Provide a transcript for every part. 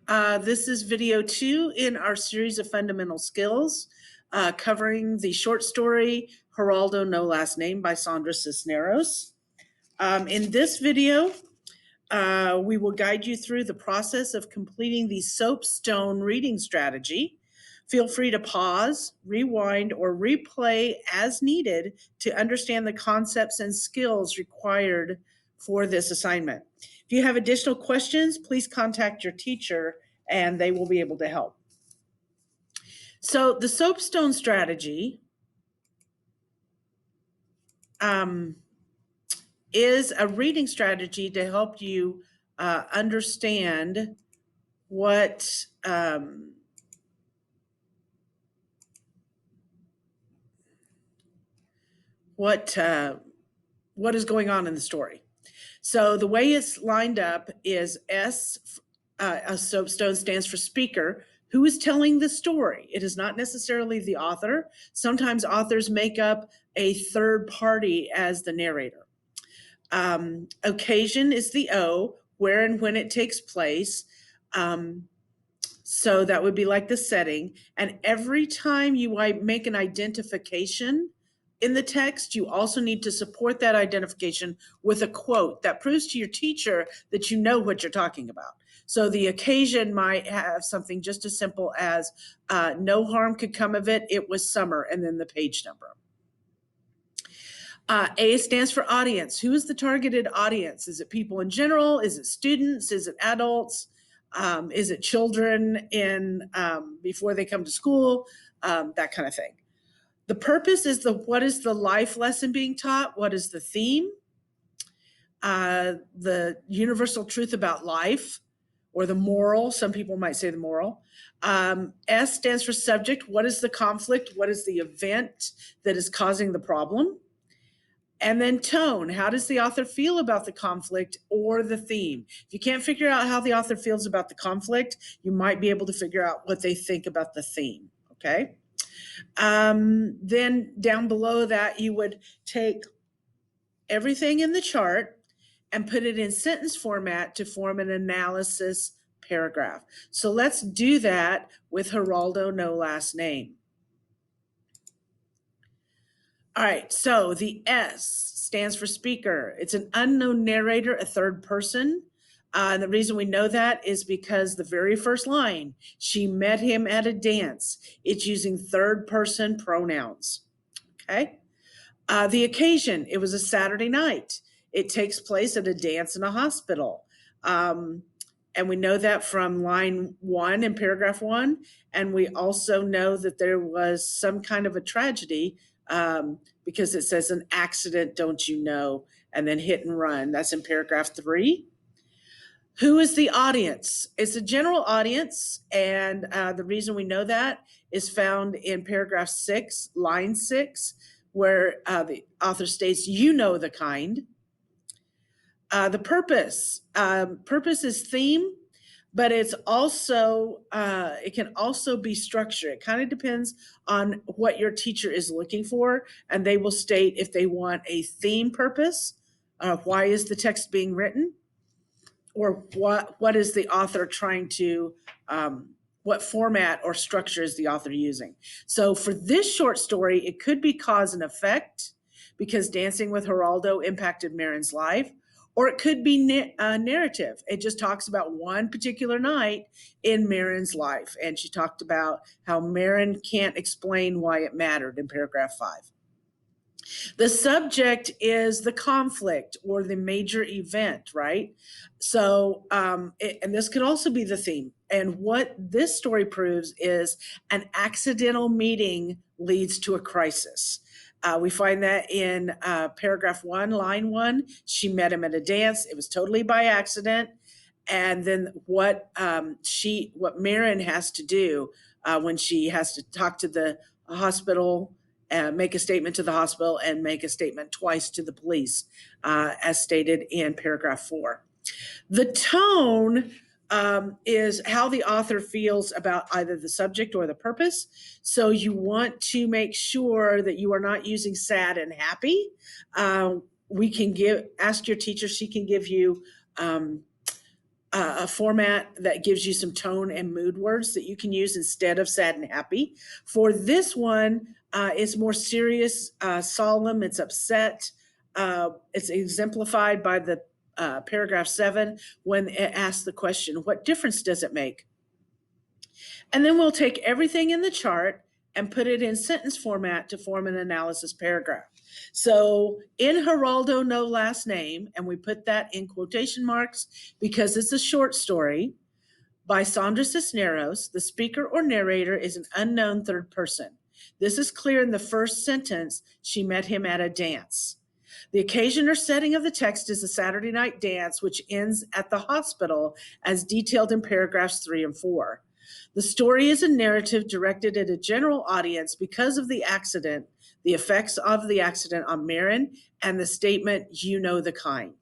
This is video 2 in our series of fundamental skills, covering the short story Geraldo No Last Name by Sandra Cisneros. In this video, we will guide you through the process of completing the SOAPSTone Reading Strategy. Feel free to pause, rewind, or replay as needed to understand the concepts and skills required for this assignment. If you have additional questions, please contact your teacher and they will be able to help. So the SOAPSTone strategy is a reading strategy to help you understand what is going on in the story. So the way it's lined up is S, a SOAPSTone stands for speaker, who is telling the story. It is not necessarily the author. Sometimes authors make up a third party as the narrator. Occasion is the O, where and when it takes place. So that would be like the setting. And every time you make an identification in the text, you also need to support that identification with a quote that proves to your teacher that you know what you're talking about. So the occasion might have something just as simple as no harm could come of it. It was summer, and then the page number. A stands for audience. Who is the targeted audience? Is it people in general? Is it students? Is it adults? Is it children before they come to school? That kind of thing. The purpose is what is the life lesson being taught? What is the theme? The universal truth about life, or the moral. Some people might say the moral. S stands for subject. What is the conflict? What is the event that is causing the problem? And then tone. How does the author feel about the conflict or the theme? If you can't figure out how the author feels about the conflict, you might be able to figure out what they think about the theme, okay? Then down below that, you would take everything in the chart and put it in sentence format to form an analysis paragraph. So let's do that with Geraldo No Last Name. All right, so the S stands for speaker. It's an unknown narrator, a third person. And the reason we know that is because the very first line, she met him at a dance. It's using third person pronouns, okay? The occasion, it was a Saturday night. It takes place at a dance in a hospital. And we know that from line 1 in paragraph 1. And we also know that there was some kind of a tragedy because it says an accident, don't you know, and then hit and run. That's in paragraph 3. Who is the audience? It's a general audience, and the reason we know that is found in paragraph 6, line 6, where the author states, you know the kind. The purpose. Purpose is theme, but it's also, it can also be structure. It kind of depends on what your teacher is looking for, and they will state if they want a theme purpose, why is the text being written, or what is the author trying to, what format or structure is the author using. So for this short story, it could be cause and effect, because Dancing with Geraldo impacted Marin's life, or it could be narrative. It just talks about one particular night in Marin's life, and she talked about how Marin can't explain why it mattered in paragraph 5. The subject is the conflict or the major event, right? So, and this could also be the theme. And what this story proves is an accidental meeting leads to a crisis. We find that in paragraph 1, line 1, she met him at a dance. It was totally by accident. And then what Marin has to do when she has to talk to the hospital, make a statement to the hospital, and make a statement twice to the police, as stated in paragraph 4. The tone is how the author feels about either the subject or the purpose. So you want to make sure that you are not using sad and happy. We can ask your teacher, she can give you a format that gives you some tone and mood words that you can use instead of sad and happy. For this one, it's more serious, solemn, it's upset. It's exemplified by the paragraph 7 when it asks the question, what difference does it make? And then we'll take everything in the chart and put it in sentence format to form an analysis paragraph. So in Geraldo, no last name, and we put that in quotation marks because it's a short story by Sandra Cisneros, the speaker or narrator is an unknown third person. This is clear in the first sentence. She met him at a dance. The occasion or setting of the text is a Saturday night dance, which ends at the hospital as detailed in paragraphs 3 and 4. The story is a narrative directed at a general audience because of the accident, the effects of the accident on Marin, and the statement, you know the kind.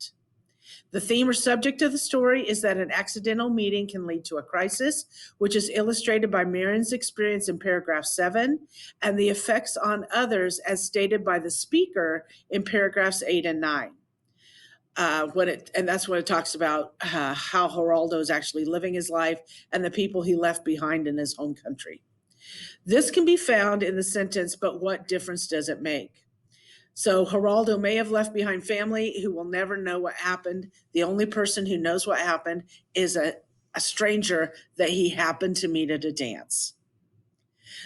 The theme or subject of the story is that an accidental meeting can lead to a crisis, which is illustrated by Marin's experience in paragraph 7, and the effects on others as stated by the speaker in paragraphs 8 and 9. And that's when it talks about how Geraldo is actually living his life and the people he left behind in his home country. This can be found in the sentence, but what difference does it make? So Geraldo may have left behind family who will never know what happened. The only person who knows what happened is a stranger that he happened to meet at a dance.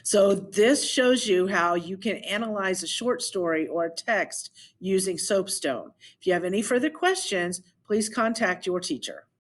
So this shows you how you can analyze a short story or a text using SOAPSTone. If you have any further questions, please contact your teacher.